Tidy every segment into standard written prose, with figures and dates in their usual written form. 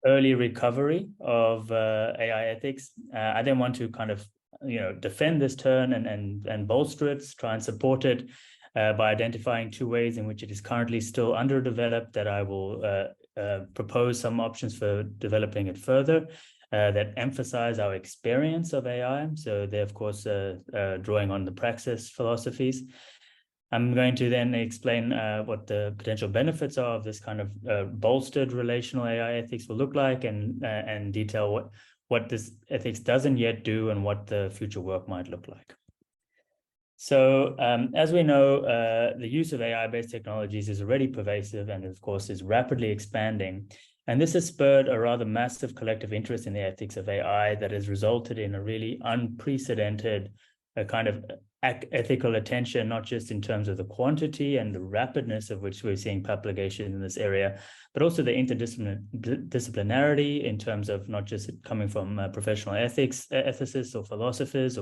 early recovery of AI ethics. I then want to kind of defend this turn and bolster it, try and support it by identifying two ways in which it is currently still underdeveloped, that I will propose some options for developing it further that emphasize our experience of AI. So they're, of course, drawing on the praxis philosophies. I'm going to then explain what the potential benefits are of this kind of bolstered relational AI ethics will look like, and detail what this ethics doesn't yet do and what the future work might look like. So as we know, the use of AI-based technologies is already pervasive and, of course, is rapidly expanding. And this has spurred a rather massive collective interest in the ethics of AI that has resulted in a really unprecedented kind of ethical attention, not just in terms of the quantity and the rapidness of which we're seeing propagation in this area, but also the interdisciplinarity in terms of not just coming from professional ethicists or philosophers,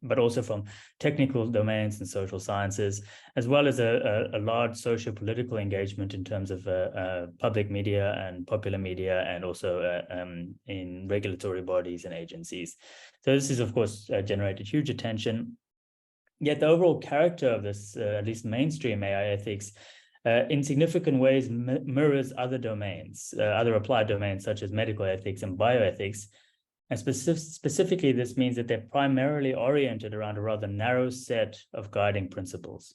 but also from technical domains and social sciences, as well as a large socio-political engagement in terms of public media and popular media, and also in regulatory bodies and agencies. So this has, of course, generated huge attention. Yet the overall character of this, at least mainstream AI ethics, in significant ways mirrors other domains, other applied domains such as medical ethics and bioethics. And specifically, this means that they're primarily oriented around a rather narrow set of guiding principles.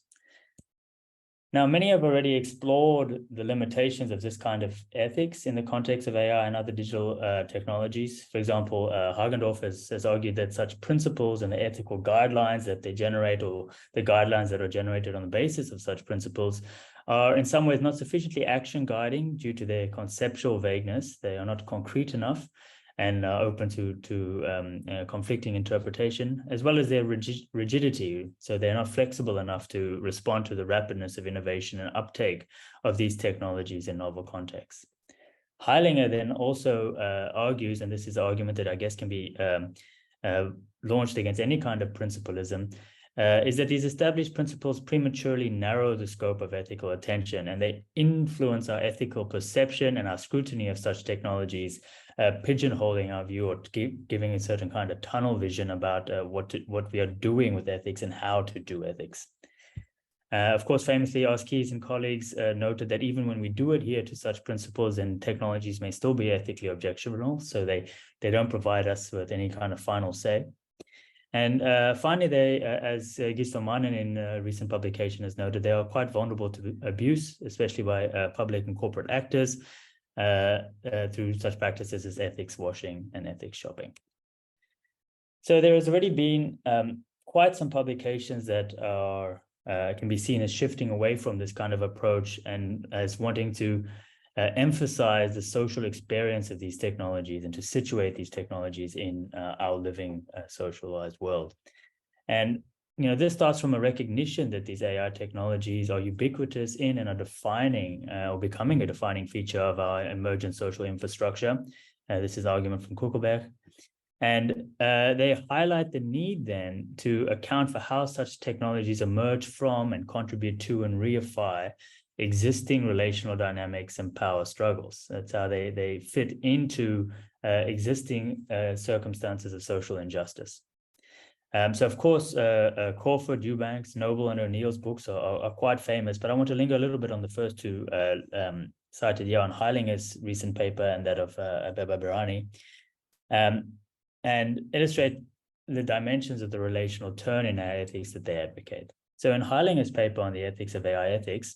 Now, many have already explored the limitations of this kind of ethics in the context of AI and other digital technologies. For example, Hagendorf has argued that such principles and the ethical guidelines that they generate, or the guidelines that are generated on the basis of such principles, are in some ways not sufficiently action guiding due to their conceptual vagueness. They are not concrete enough and open to conflicting interpretation, as well as their rigidity. So they're not flexible enough to respond to the rapidness of innovation and uptake of these technologies in novel contexts. Heilinger then also argues, and this is an argument that I guess can be launched against any kind of principlism, is that these established principles prematurely narrow the scope of ethical attention, and they influence our ethical perception and our scrutiny of such technologies, pigeonholing our view, or giving a certain kind of tunnel vision about what we are doing with ethics and how to do ethics. Of course, famously, Oskies and colleagues noted that even when we do adhere to such principles, and technologies may still be ethically objectionable, so they don't provide us with any kind of final say. And finally, they, as Gisela Mannen in a recent publication has noted, they are quite vulnerable to abuse, especially by public and corporate actors, through such practices as ethics washing and ethics shopping. So there has already been quite some publications that are can be seen as shifting away from this kind of approach, and as wanting to emphasize the social experience of these technologies and to situate these technologies in our living socialized world. And this starts from a recognition that these AI technologies are ubiquitous in and are defining or becoming a defining feature of our emergent social infrastructure. This is an argument from Kuckelberg. And they highlight the need then to account for how such technologies emerge from and contribute to and reify existing relational dynamics and power struggles. That's how they fit into existing circumstances of social injustice. So, of course, Crawford, Eubanks, Noble, and O'Neill's books are quite famous, but I want to linger a little bit on the first two cited here, on Heilinger's recent paper and that of Abeba Birani, and illustrate the dimensions of the relational turn in AI ethics that they advocate. So in Heilinger's paper on the ethics of AI ethics,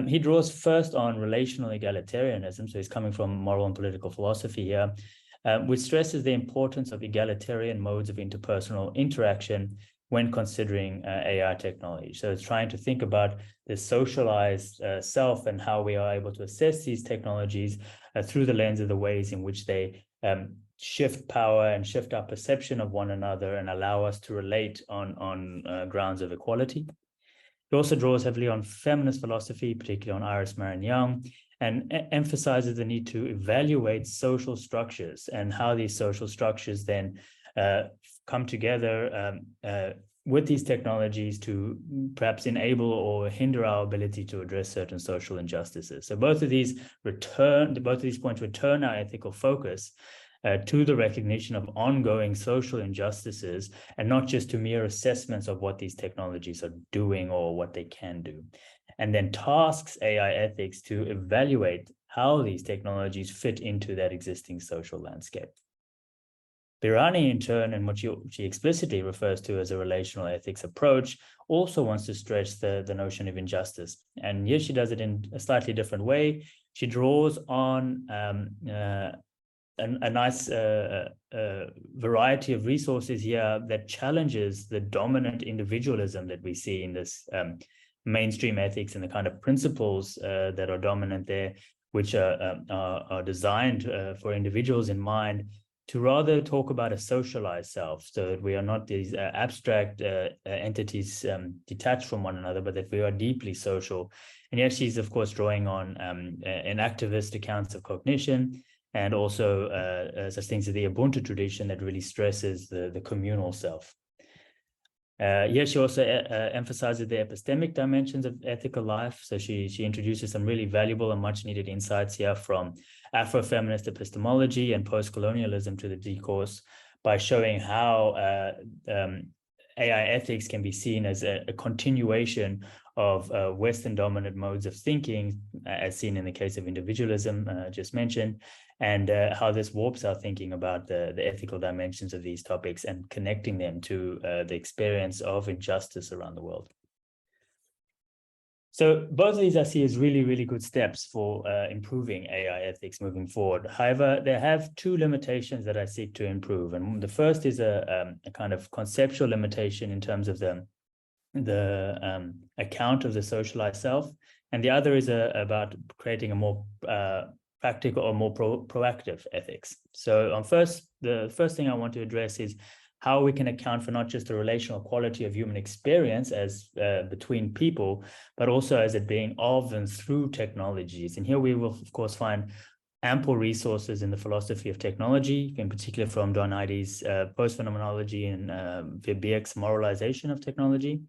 he draws first on relational egalitarianism, so he's coming from moral and political philosophy here, which stresses the importance of egalitarian modes of interpersonal interaction when considering AI technology. So it's trying to think about the socialized self and how we are able to assess these technologies through the lens of the ways in which they shift power and shift our perception of one another and allow us to relate on grounds of equality. He also draws heavily on feminist philosophy, particularly on Iris Marion Young, and emphasizes the need to evaluate social structures and how these social structures then come together, with these technologies to perhaps enable or hinder our ability to address certain social injustices. So both of these points return our ethical focus to the recognition of ongoing social injustices, and not just to mere assessments of what these technologies are doing or what they can do. And then tasks AI ethics to evaluate how these technologies fit into that existing social landscape. Birani, in turn, and what she explicitly refers to as a relational ethics approach, also wants to stretch the notion of injustice. And here she does it in a slightly different way. She draws on a nice variety of resources here that challenges the dominant individualism that we see in this mainstream ethics, and the kind of principles that are dominant there, which are designed for individuals in mind, to rather talk about a socialized self, so that we are not these abstract entities detached from one another, but that we are deeply social. And yet she's, of course, drawing on an activist accounts of cognition, and also such things as the Ubuntu tradition that really stresses the communal self. Here she also emphasizes the epistemic dimensions of ethical life. So she introduces some really valuable and much needed insights here from Afrofeminist epistemology and post-colonialism to the discourse, by showing how AI ethics can be seen as a continuation of Western dominant modes of thinking, as seen in the case of individualism just mentioned, and how this warps our thinking about the ethical dimensions of these topics and connecting them to the experience of injustice around the world. So both of these I see as really, really good steps for improving AI ethics moving forward. However, they have two limitations that I seek to improve. And the first is a kind of conceptual limitation in terms of the account of the socialized self. And the other is about creating a more practical or more proactive ethics. So the first thing I want to address is how we can account for not just the relational quality of human experience as between people, but also as it being of and through technologies. And here we will, of course, find ample resources in the philosophy of technology, in particular from Don Heide's post-phenomenology and Verbeek's moralization of technology.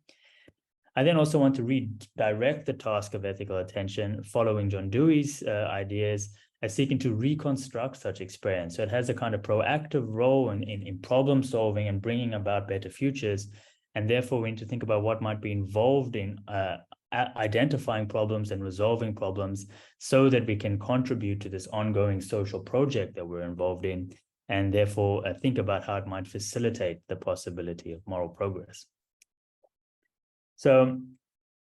I then also want to redirect the task of ethical attention following John Dewey's ideas as seeking to reconstruct such experience. So it has a kind of proactive role in problem solving and bringing about better futures. And therefore, we need to think about what might be involved in identifying problems and resolving problems, so that we can contribute to this ongoing social project that we're involved in, and therefore think about how it might facilitate the possibility of moral progress. So,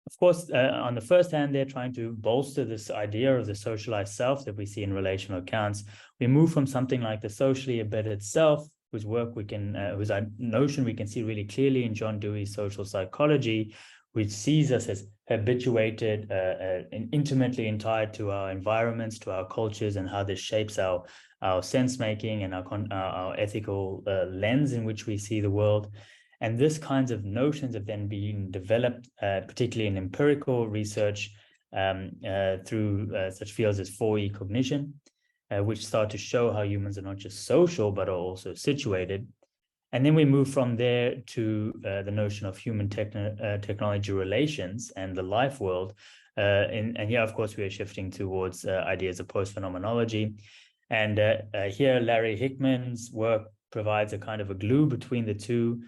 of course, on the first hand, they're trying to bolster this idea of the socialized self that we see in relational accounts. We move from something like the socially embedded self, whose notion we can see really clearly in John Dewey's social psychology, which sees us as habituated and intimately tied to our environments, to our cultures, and how this shapes our sense-making and our ethical lens in which we see the world. And this kinds of notions have then been developed, particularly in empirical research through such fields as 4E cognition, which start to show how humans are not just social, but are also situated. And then we move from there to the notion of human technology relations and the life world. And here, of course, we are shifting towards ideas of post-phenomenology. And here, Larry Hickman's work provides a kind of a glue between the two.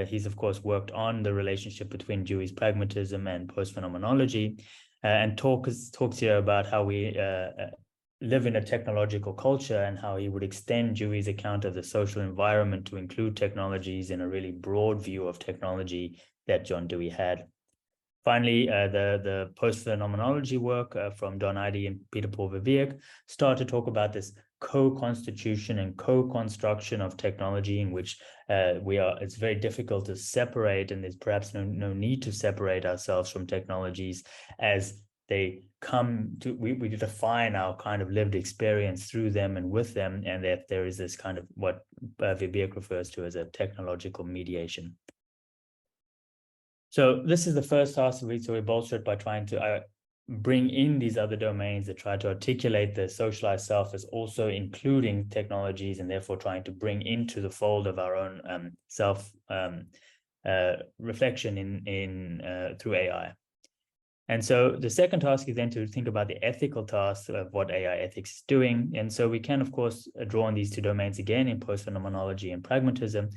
He's, of course, worked on the relationship between Dewey's pragmatism and post-phenomenology, and talks here about how we live in a technological culture, and how he would extend Dewey's account of the social environment to include technologies in a really broad view of technology that John Dewey had. Finally, the post-phenomenology work from Don Heide and Peter Paul Verbeek start to talk about this co-constitution and co-construction of technology, in which it's very difficult to separate, and there's perhaps no need to separate ourselves from technologies as they come to, we define our kind of lived experience through them and with them, and that there is this kind of what Verbeek refers to as a technological mediation. So this is the first task, so we bolster it by trying to bring in these other domains that try to articulate the socialized self as also including technologies, and therefore trying to bring into the fold of our own self reflection through AI. And so the second task is then to think about the ethical tasks of what AI ethics is doing. And so we can, of course, draw on these two domains again in post-phenomenology and pragmatism.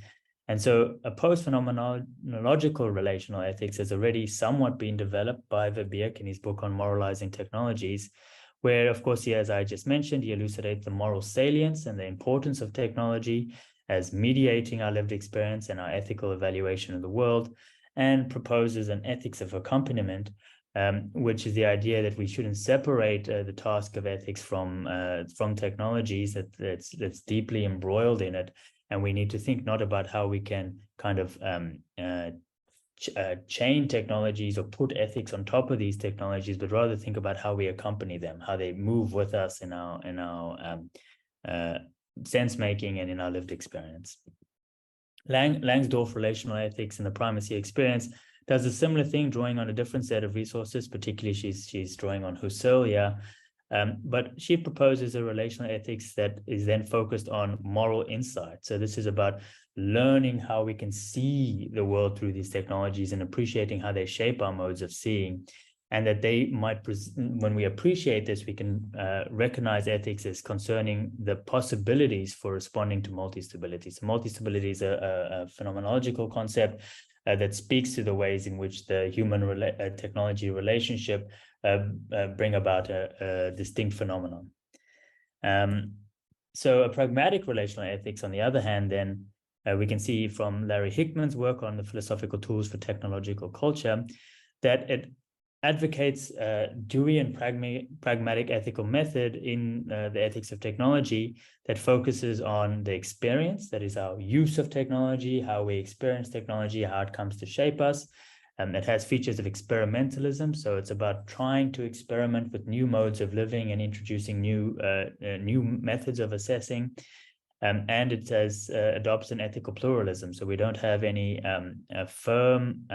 And so a post-phenomenological relational ethics has already somewhat been developed by Verbeek in his book on moralizing technologies, where, of course, as I just mentioned, he elucidates the moral salience and the importance of technology as mediating our lived experience and our ethical evaluation of the world, and proposes an ethics of accompaniment, which is the idea that we shouldn't separate the task of ethics from technologies that's deeply embroiled in it. And we need to think not about how we can kind of chain technologies or put ethics on top of these technologies, but rather think about how we accompany them, how they move with us in our sense making and in our lived experience. Langsdorff relational ethics and the primacy experience does a similar thing, drawing on a different set of resources. Particularly, she's drawing on Husserl here. But she proposes a relational ethics that is then focused on moral insight. So this is about learning how we can see the world through these technologies and appreciating how they shape our modes of seeing. And that they might, when we appreciate this, we can recognize ethics as concerning the possibilities for responding to multi-stability. So multi-stability is a phenomenological concept that speaks to the ways in which the human technology relationship bring about a distinct phenomenon. So a pragmatic relational ethics, on the other hand, then we can see from Larry Hickman's work on the philosophical tools for technological culture that it advocates Deweyan pragmatic ethical method in the ethics of technology that focuses on the experience, that is our use of technology, how we experience technology, how it comes to shape us. It has features of experimentalism, so it's about trying to experiment with new modes of living and introducing new methods of assessing. And it adopts an ethical pluralism, so we don't have any firm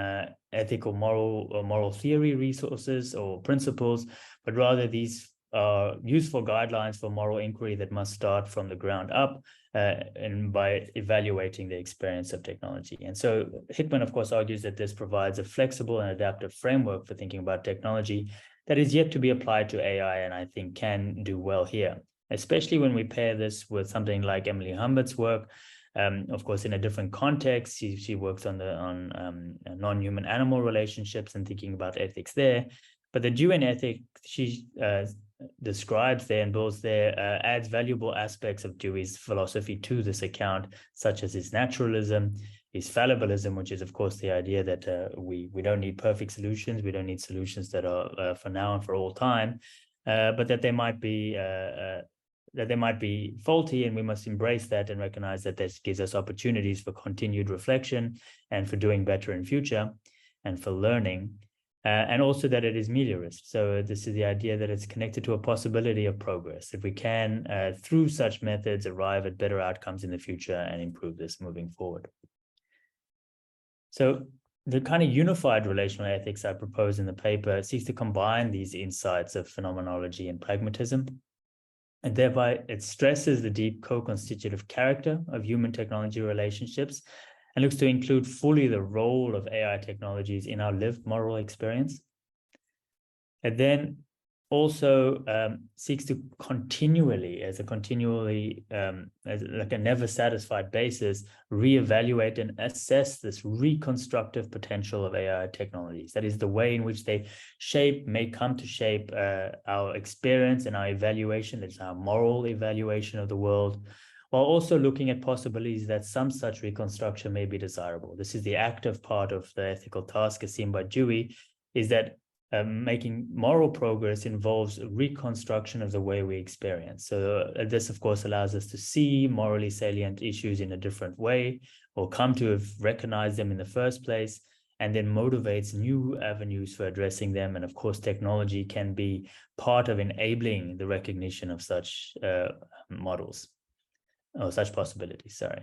ethical moral theory resources or principles, but rather these are useful guidelines for moral inquiry that must start from the ground up and by evaluating the experience of technology. And so Hickman, of course, argues that this provides a flexible and adaptive framework for thinking about technology that is yet to be applied to AI, and I think can do well here, especially when we pair this with something like Emily Humbert's work. Of course, in a different context, she works on non-human animal relationships and thinking about ethics there. But the Deweyan ethic she describes there and builds there adds valuable aspects of Dewey's philosophy to this account, such as his naturalism, his fallibilism, which is, of course, the idea that we don't need perfect solutions. We don't need solutions that are for now and for all time, but that they might be faulty, and we must embrace that and recognize that this gives us opportunities for continued reflection and for doing better in future and for learning, and also that it is meliorist. So this is the idea that it's connected to a possibility of progress, that we can, through such methods, arrive at better outcomes in the future and improve this moving forward. So the kind of unified relational ethics I propose in the paper seeks to combine these insights of phenomenology and pragmatism. And thereby it stresses the deep co-constitutive character of human technology relationships and looks to include fully the role of AI technologies in our lived moral experience. And then also seeks to continually, as like a never satisfied basis, reevaluate and assess this reconstructive potential of AI technologies. That is the way in which they may come to shape our experience and our evaluation, that's our moral evaluation of the world, while also looking at possibilities that some such reconstruction may be desirable. This is the active part of the ethical task as seen by Dewey, is that making moral progress involves reconstruction of the way we experience. So this, of course, allows us to see morally salient issues in a different way, or come to have recognized them in the first place, and then motivates new avenues for addressing them. And of course, technology can be part of enabling the recognition of such models, or such possibilities, sorry.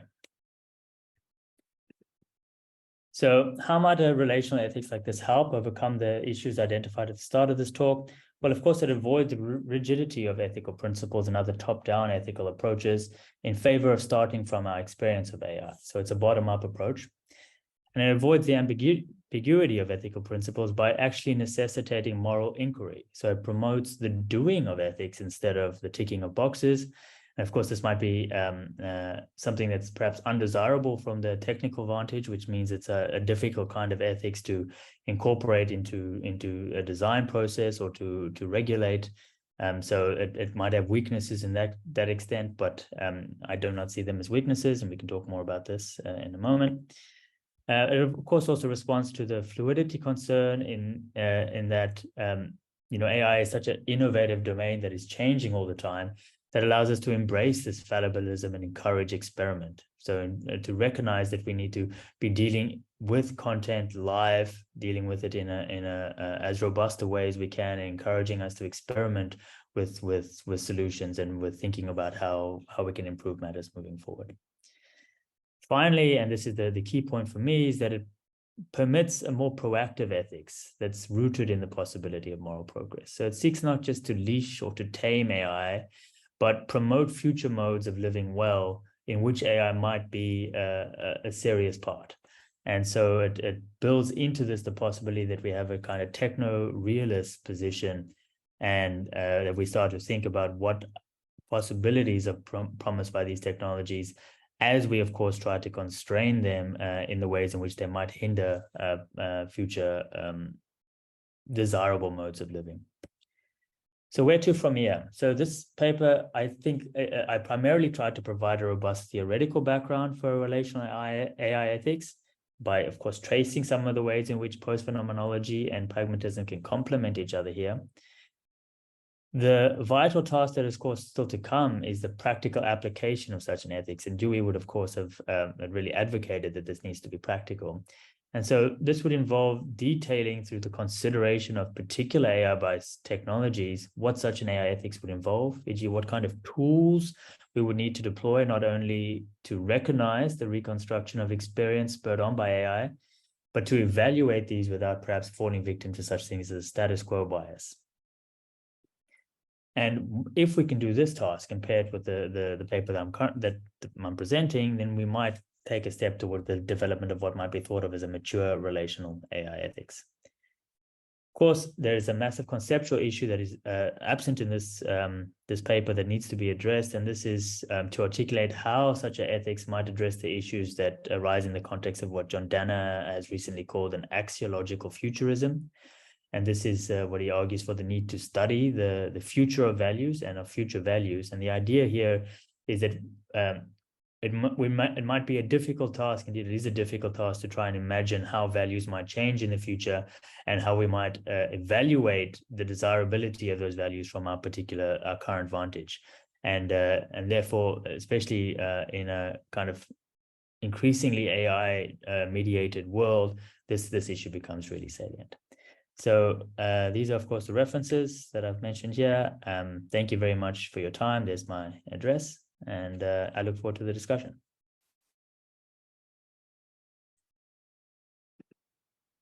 So how might a relational ethics like this help overcome the issues identified at the start of this talk? Well, of course, it avoids the rigidity of ethical principles and other top-down ethical approaches in favor of starting from our experience of AI. So it's a bottom-up approach. And it avoids the ambiguity of ethical principles by actually necessitating moral inquiry. So it promotes the doing of ethics instead of the ticking of boxes. And of course, this might be something that's perhaps undesirable from the technical vantage, which means it's a difficult kind of ethics to incorporate into a design process or to regulate. So it might have weaknesses in that extent, but I do not see them as weaknesses, and we can talk more about this in a moment. It of course also responds to the fluidity concern in that AI is such an innovative domain that is changing all the time, that allows us to embrace this fallibilism and encourage experiment. So to recognize that we need to be dealing with content live, dealing with it in a as robust a way as we can, and encouraging us to experiment with solutions and with thinking about how we can improve matters moving forward. Finally, and this is the key point for me, is that it permits a more proactive ethics that's rooted in the possibility of moral progress. So it seeks not just to leash or to tame AI, but promote future modes of living well in which AI might be a serious part. And so it builds into this the possibility that we have a kind of techno-realist position, and that we start to think about what possibilities are promised by these technologies, as we, of course, try to constrain them in the ways in which they might hinder future desirable modes of living. So where to from here? So this paper, I think I primarily tried to provide a robust theoretical background for relational AI ethics by, of course, tracing some of the ways in which post-phenomenology and pragmatism can complement each other here. The vital task that is, of course, still to come is the practical application of such an ethics. And Dewey would, of course, have really advocated that this needs to be practical. And so this would involve detailing through the consideration of particular AI-based technologies what such an AI ethics would involve, e.g. what kind of tools we would need to deploy, not only to recognize the reconstruction of experience spurred on by AI, but to evaluate these without perhaps falling victim to such things as status quo bias. And if we can do this task compared with the paper that I'm presenting, then we might take a step toward the development of what might be thought of as a mature relational AI ethics. Of course, there is a massive conceptual issue that is absent in this paper that needs to be addressed, and this is to articulate how such an ethics might address the issues that arise in the context of what John Dana has recently called an axiological futurism. And this is what he argues for the need to study the future of values and of future values. And the idea here is that it might be a difficult task, indeed it is a difficult task, to try and imagine how values might change in the future and how we might evaluate the desirability of those values from our current vantage. And therefore, especially in a kind of increasingly AI mediated world, this issue becomes really salient. So these are, of course, the references that I've mentioned here. Thank you very much for your time. There's my address, and I look forward to the discussion.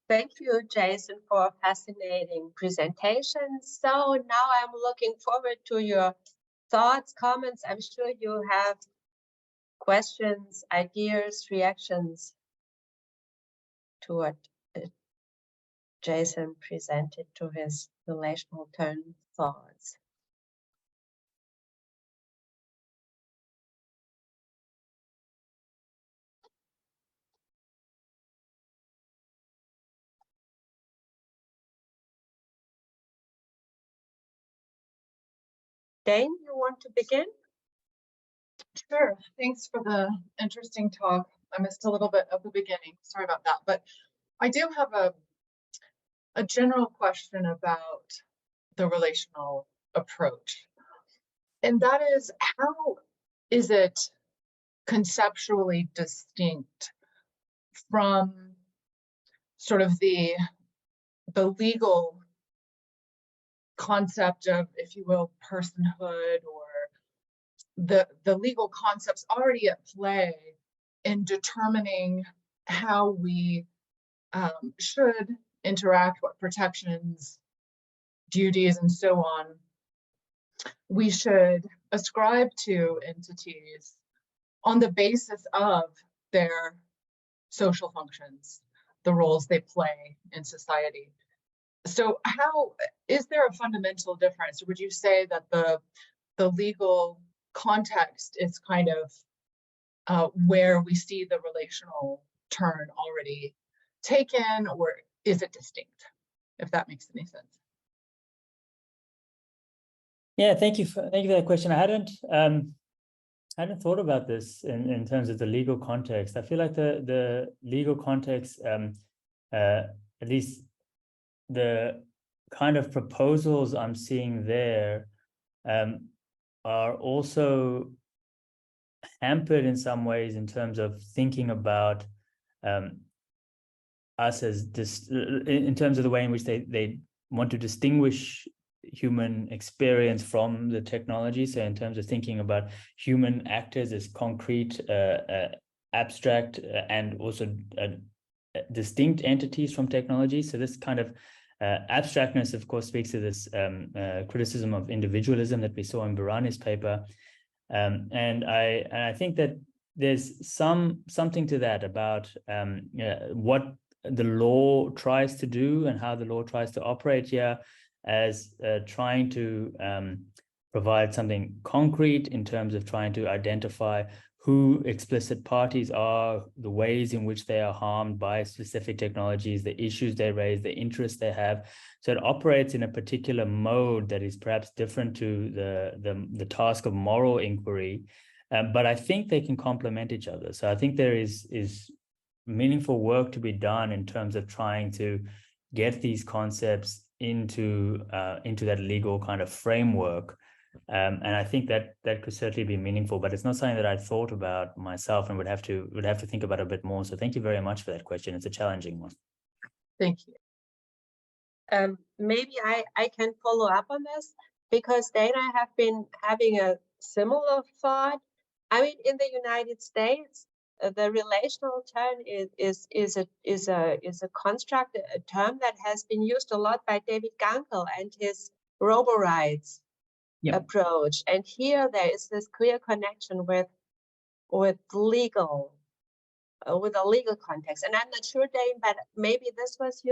Thank you, Jason, for a fascinating presentation. So now I'm looking forward to your thoughts, comments. I'm sure you have questions, ideas, reactions to what Jason presented to his relational turn thoughts. Dane, you want to begin? Sure. Thanks for the interesting talk. I missed a little bit of the beginning. Sorry about that. But I do have a general question about the relational approach. And that is, how is it conceptually distinct from sort of the legal concept of, if you will, personhood, or the legal concepts already at play in determining how we should interact, what protections, duties, and so on we should ascribe to entities on the basis of their social functions, the roles they play in society. So is there a fundamental difference? Would you say that the legal context is kind of where we see the relational turn already taken, or is it distinct, if that makes any sense? Yeah, thank you for that question. I hadn't thought about this in terms of the legal context. I feel like the legal context, at least the kind of proposals I'm seeing there, are also hampered in some ways in terms of thinking about us as this, in terms of the way in which they want to distinguish human experience from the technology. So in terms of thinking about human actors as concrete, abstract, and also distinct entities from technology. So this kind of abstractness, of course, speaks to this criticism of individualism that we saw in Barani's paper. And I think that there's something to that about what the law tries to do and how the law tries to operate here, as trying to provide something concrete in terms of trying to identify who explicit parties are, the ways in which they are harmed by specific technologies, the issues they raise, the interests they have. So it operates in a particular mode that is perhaps different to the task of moral inquiry, but I think they can complement each other. So I think there is meaningful work to be done in terms of trying to get these concepts into that legal kind of framework. And I think that could certainly be meaningful, but it's not something that I thought about myself and would have to think about a bit more. So thank you very much for that question. It's a challenging one. Thank you. Maybe I can follow up on this, because Dana have been having a similar thought. I mean, in the United States, the relational turn is a construct, a term that has been used a lot by David Gunkel and his robo-rights approach. And here there is this clear connection with legal, with a legal context. And I'm not sure, Dane, but maybe this was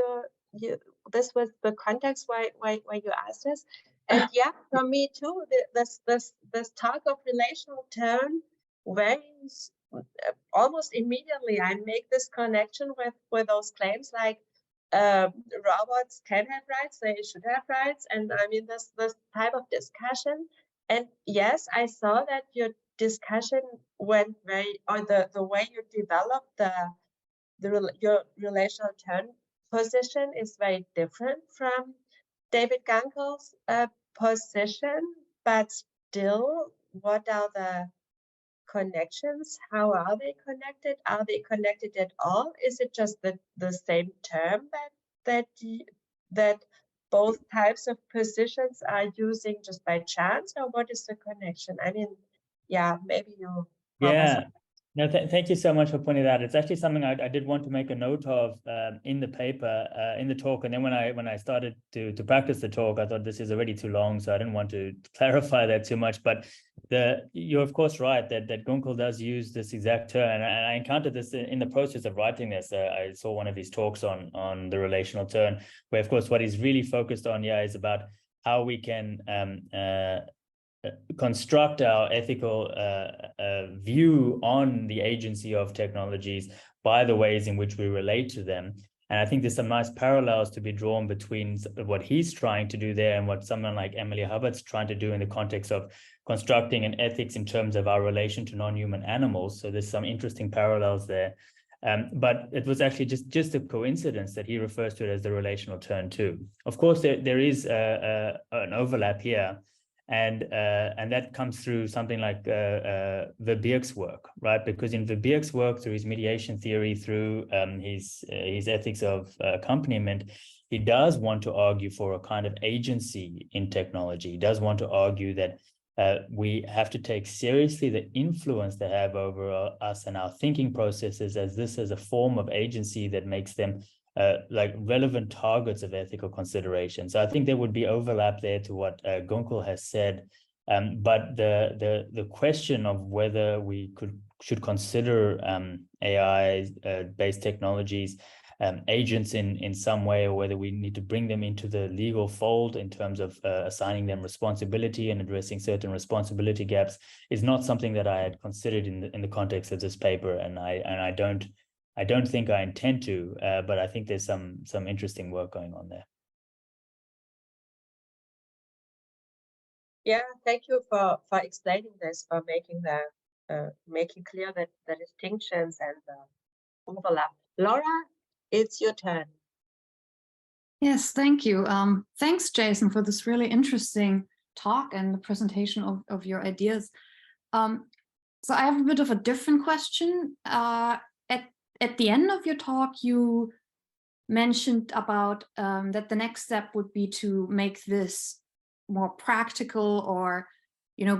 this was the context why you asked this. And yeah, for me too, this talk of relational turn varies almost immediately. I make this connection with those claims like robots can have rights, they should have rights, and I mean this type of discussion. And yes, I saw that your discussion went the way you developed your relational turn position is very different from David Gunkel's position, but still, what are the connections? How are they connected? Are they connected at all? Is it just the same term that both types of positions are using just by chance, or what is the connection? I mean, yeah, maybe you. Yeah. No, thank you so much for pointing that out. It's actually something I did want to make a note of in the paper, in the talk. And then when I started to practice the talk, I thought this is already too long, so I didn't want to clarify that too much. But you're of course right that Gunkel does use this exact term, and I encountered this in the process of writing this. I saw one of his talks on the relational turn, where of course what he's really focused on is about how we can construct our ethical view on the agency of technologies by the ways in which we relate to them. And I think there's some nice parallels to be drawn between what he's trying to do there and what someone like Emily Hubbard's trying to do in the context of constructing an ethics in terms of our relation to non-human animals. So there's some interesting parallels there. But it was actually just a coincidence that he refers to it as the relational turn too. Of course, there is an overlap here. And that comes through something like Verbeek's work, right? Because in Verbeek's work, through his mediation theory, through his ethics of accompaniment, he does want to argue for a kind of agency in technology. He does want to argue that we have to take seriously the influence they have over us and our thinking processes, as this is a form of agency that makes them like relevant targets of ethical consideration. So I think there would be overlap there to what Gunkel has said. But the question of whether we should consider AI-based technologies agents in some way, or whether we need to bring them into the legal fold in terms of assigning them responsibility and addressing certain responsibility gaps, is not something that I had considered in the context of this paper, and I don't think I intend to, but I think there's some interesting work going on there. Yeah, thank you for explaining this, for making making clear the distinctions and the overlap. Laura, it's your turn. Yes, thank you. Thanks, Jason, for this really interesting talk and the presentation of your ideas. So I have a bit of a different question. At the end of your talk, you mentioned about that the next step would be to make this more practical, or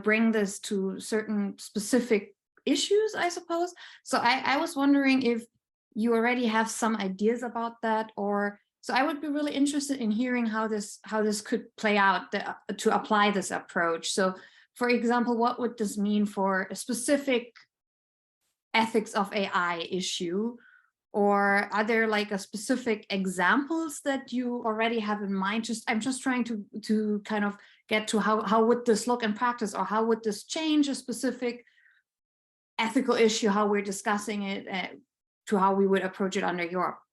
bring this to certain specific issues, I suppose. So I was wondering if you already have some ideas about that, or so I would be really interested in hearing how this could play out to apply this approach. So, for example, what would this mean for a specific ethics of AI issue? Or are there like a specific examples that you already have in mind? I'm just trying to kind of get to how would this look in practice, or how would this change a specific ethical issue, how we're discussing it, to how we would approach it under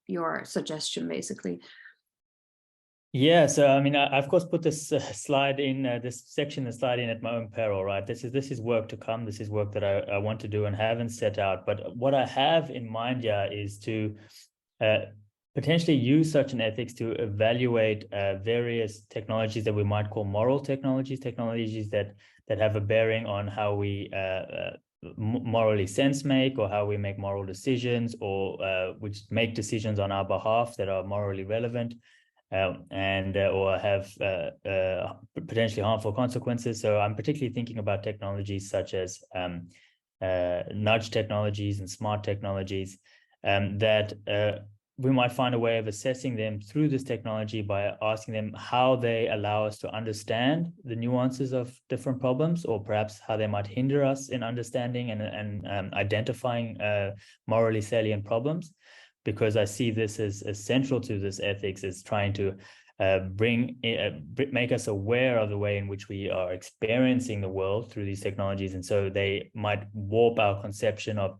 your suggestion, basically. Yeah, so I mean, I of course put this slide in this section, the slide in at my own peril, right? This is work to come. This is work that I want to do and haven't set out. But what I have in mind, is to potentially use such an ethics to evaluate various technologies that we might call moral technologies that have a bearing on how we morally sense make, or how we make moral decisions, or which make decisions on our behalf that are morally relevant. Or have potentially harmful consequences. So I'm particularly thinking about technologies such as nudge technologies and smart technologies that we might find a way of assessing them through this technology by asking them how they allow us to understand the nuances of different problems, or perhaps how they might hinder us in understanding and identifying morally salient problems. Because I see this as central to this ethics, is trying to make us aware of the way in which we are experiencing the world through these technologies. And so they might warp our conception of,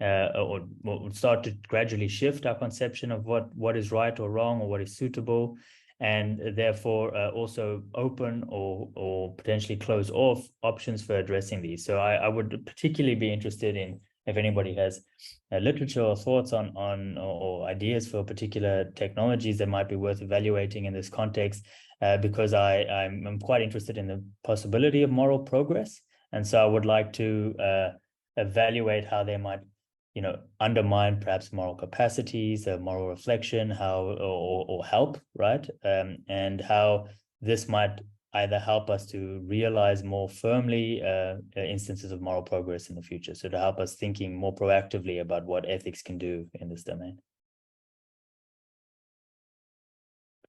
or start to gradually shift our conception of what is right or wrong, or what is suitable, and therefore also open or potentially close off options for addressing these. So I would particularly be interested in, if anybody has literature or thoughts on or ideas for particular technologies that might be worth evaluating in this context, because I'm quite interested in the possibility of moral progress. And so I would like to evaluate how they might, undermine perhaps moral capacities, moral reflection, or help, right? And how this might either help us to realize more firmly instances of moral progress in the future. So to help us thinking more proactively about what ethics can do in this domain.